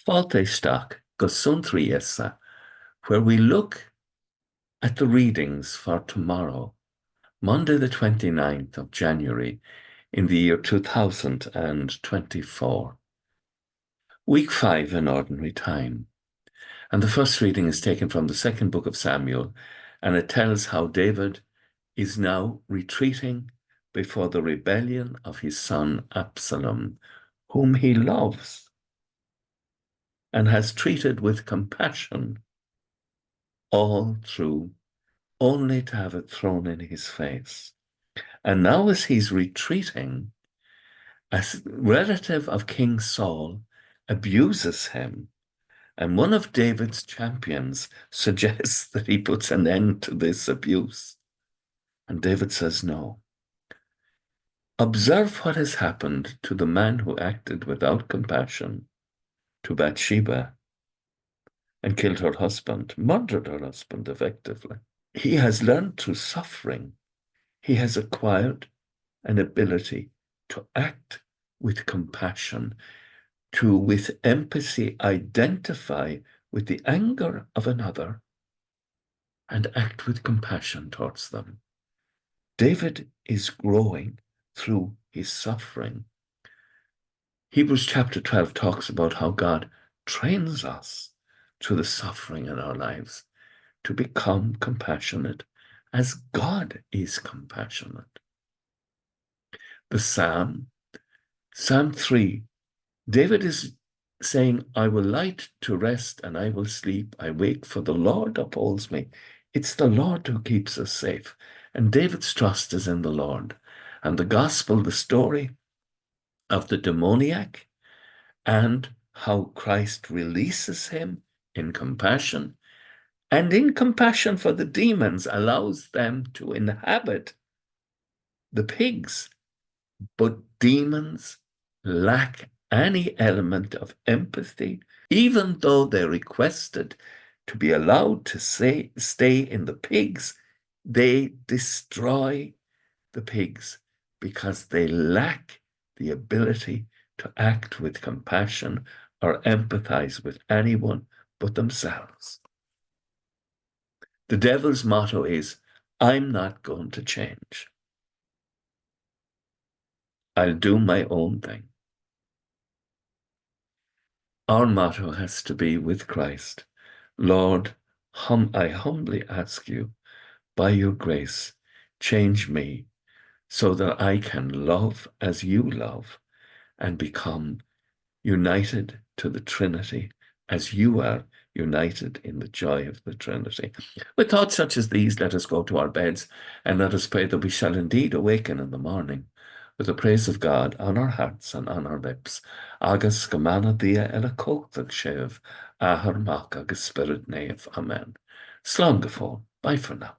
Fáilte go Suantraí Íosa, where we look at the readings for tomorrow, Monday the 29th of January in the year 2024. Week 5 in Ordinary Time. And the first reading is taken from the second book of Samuel, and it tells how David is now retreating before the rebellion of his son Absalom, whom he loves and has treated with compassion all through, only to have it thrown in his face. And now as he's retreating, a relative of King Saul abuses him, and one of David's champions suggests that he puts an end to this abuse. And David says no. Observe what has happened to the man who acted without compassion to Bathsheba and killed her husband, murdered her husband effectively. He has learned through suffering. He has acquired an ability to act with compassion, to, with empathy, identify with the anger of another and act with compassion towards them. David is growing through his suffering. Hebrews chapter 12 talks about how God trains us through the suffering in our lives to become compassionate as God is compassionate. The Psalm 3, David is saying, I will light to rest and I will sleep. I wake, for the Lord upholds me. It's the Lord who keeps us safe. And David's trust is in the Lord. And the gospel, the story of the demoniac and how Christ releases him in compassion, and in compassion for the demons allows them to inhabit the pigs. But demons lack any element of empathy, even though they requested to be allowed to stay in the pigs. They destroy the pigs because they lack the ability to act with compassion or empathize with anyone but themselves. The devil's motto is, I'm not going to change. I'll do my own thing. Our motto has to be with Christ. Lord, I humbly ask you, by your grace, change me so that I can love as you love and become united to the Trinity as you are united in the joy of the Trinity. With thoughts such as these, let us go to our beds and let us pray that we shall indeed awaken in the morning with the praise of God on our hearts and on our lips. Agus gemana dia ela kochtag shev, ahar mak agus spirit nave. Amen. Slán go fóill. Bye for now.